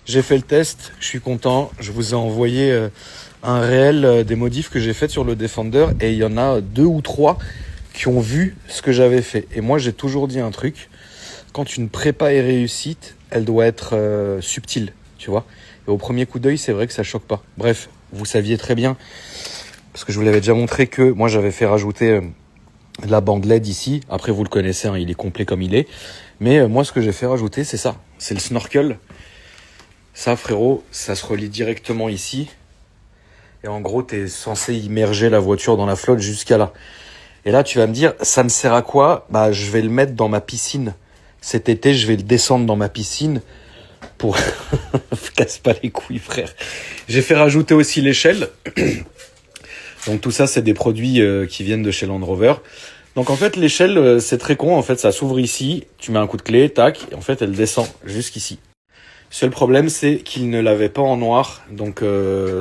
J'ai fait le test, je suis content. Je vous ai envoyé un réel des modifs que j'ai fait sur le Defender. Et il y en a 2 ou 3 qui ont vu ce que j'avais fait. Et moi, j'ai toujours dit un truc. Quand une prépa est réussite, elle doit être subtile, tu vois. Et au premier coup d'œil, c'est vrai que ça choque pas. Bref, vous saviez très bien, parce que je vous l'avais déjà montré, que moi, j'avais fait rajouter la bande LED ici. Après, vous le connaissez, hein, il est complet comme il est. Mais moi, ce que j'ai fait rajouter, c'est ça. C'est le snorkel. Ça, frérot, ça se relie directement ici. Et en gros, tu es censé immerger la voiture dans la flotte jusqu'à là. Et là, tu vas me dire, ça me sert à quoi? Bah, je vais le mettre dans ma piscine. Cet été, je vais le descendre dans ma piscine pour... Casse pas les couilles, frère. J'ai fait rajouter aussi l'échelle. Donc tout ça, c'est des produits qui viennent de chez Land Rover. Donc en fait, l'échelle, c'est très con. En fait, ça s'ouvre ici. Tu mets un coup de clé, tac. Et en fait, elle descend jusqu'ici. Seul problème, c'est qu'il ne l'avait pas en noir. Donc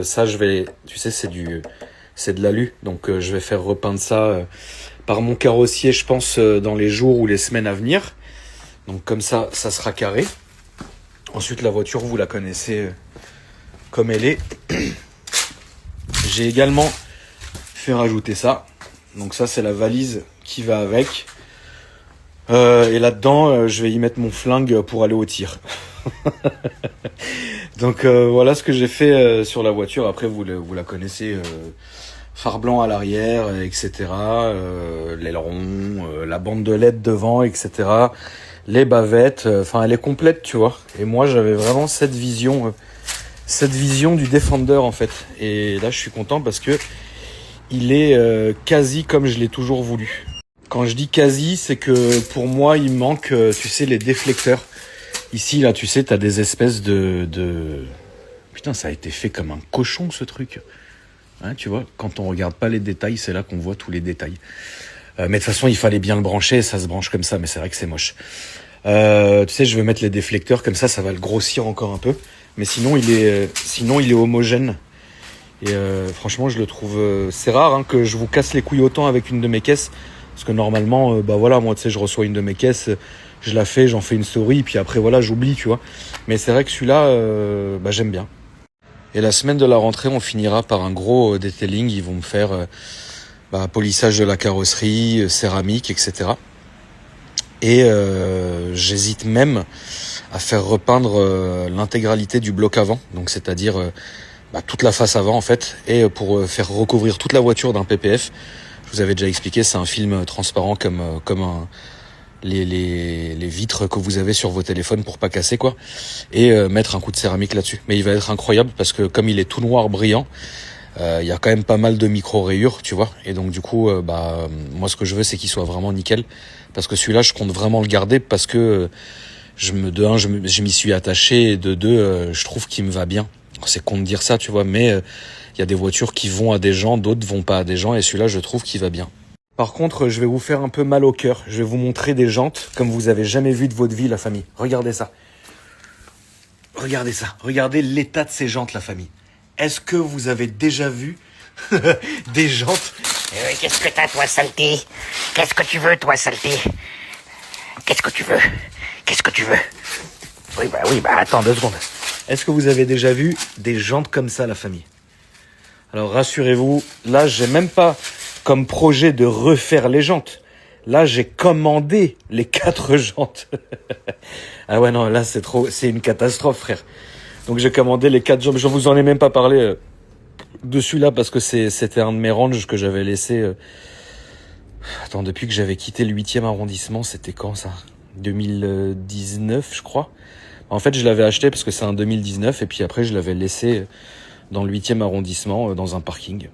ça, je vais... Tu sais, c'est de l'alu. Donc je vais faire repeindre ça par mon carrossier, je pense, dans les jours ou les semaines à venir. Donc comme ça sera carré. Ensuite, la voiture, vous la connaissez comme elle est. J'ai également fait rajouter ça. Donc ça, c'est la valise qui va avec. Et là-dedans, je vais y mettre mon flingue pour aller au tir. Donc voilà ce que j'ai fait sur la voiture. Après, vous la connaissez. Phare blanc à l'arrière, etc. L'aileron, la bande de LED devant, etc. Les bavettes. Enfin, elle est complète, tu vois. Et moi, j'avais vraiment cette vision du Defender, en fait. Et là, je suis content parce que il est quasi comme je l'ai toujours voulu. Quand je dis quasi, c'est que pour moi, il manque, tu sais, les déflecteurs. Ici, là, tu sais, t'as des espèces de... Putain, ça a été fait comme un cochon, ce truc. Hein, tu vois, quand on regarde pas les détails, c'est là qu'on voit tous les détails. Mais de toute façon, il fallait bien le brancher, ça se branche comme ça, mais c'est vrai que c'est moche. Tu sais, je vais mettre les déflecteurs, comme ça va le grossir encore un peu. Mais sinon, il est homogène. Et franchement, je le trouve... c'est rare hein, que je vous casse les couilles autant avec une de mes caisses. Parce que normalement, bah voilà, moi, tu sais, je reçois une de mes caisses, je la fais, j'en fais une story, puis après, voilà, j'oublie, tu vois. Mais c'est vrai que celui-là, bah, j'aime bien. Et la semaine de la rentrée, on finira par un gros detailing. Ils vont me faire polissage de la carrosserie, céramique, etc. Et j'hésite même à faire repeindre l'intégralité du bloc avant. Donc c'est-à-dire toute la face avant en fait. Et pour faire recouvrir toute la voiture d'un PPF. Je vous avais déjà expliqué, c'est un film transparent comme les vitres que vous avez sur vos téléphones pour pas casser quoi, et mettre un coup de céramique là-dessus. Mais il va être incroyable parce que comme il est tout noir brillant, il y a quand même pas mal de micro-rayures, tu vois. Et donc du coup, moi ce que je veux c'est qu'il soit vraiment nickel, parce que celui-là je compte vraiment le garder parce que je m'y suis attaché, et de deux, je trouve qu'il me va bien. C'est con de dire ça, tu vois, mais il y a des voitures qui vont à des gens, d'autres vont pas à des gens, et celui-là je trouve qu'il va bien. Par contre, je vais vous faire un peu mal au cœur. Je vais vous montrer des jantes comme vous avez jamais vu de votre vie, la famille. Regardez ça. Regardez ça. Regardez l'état de ces jantes, la famille. Est-ce que vous avez déjà vu des jantes? Qu'est-ce que t'as, toi, saleté? Qu'est-ce que tu veux, toi, saleté? Qu'est-ce que tu veux? Qu'est-ce que tu veux? Oui, attends 2 secondes. Est-ce que vous avez déjà vu des jantes comme ça, la famille? Alors, rassurez-vous, là, j'ai même pas comme projet de refaire les jantes. Là, j'ai commandé les 4 jantes. Ah ouais, non, là, c'est une catastrophe, frère. Donc, j'ai commandé les 4 jantes. Je vous en ai même pas parlé de celui-là parce que c'était un de mes ranges que j'avais laissé. Attends, depuis que j'avais quitté le 8e arrondissement, c'était quand ça? 2019, je crois. En fait, je l'avais acheté parce que c'est un 2019 et puis après, je l'avais laissé dans le 8e arrondissement, dans un parking.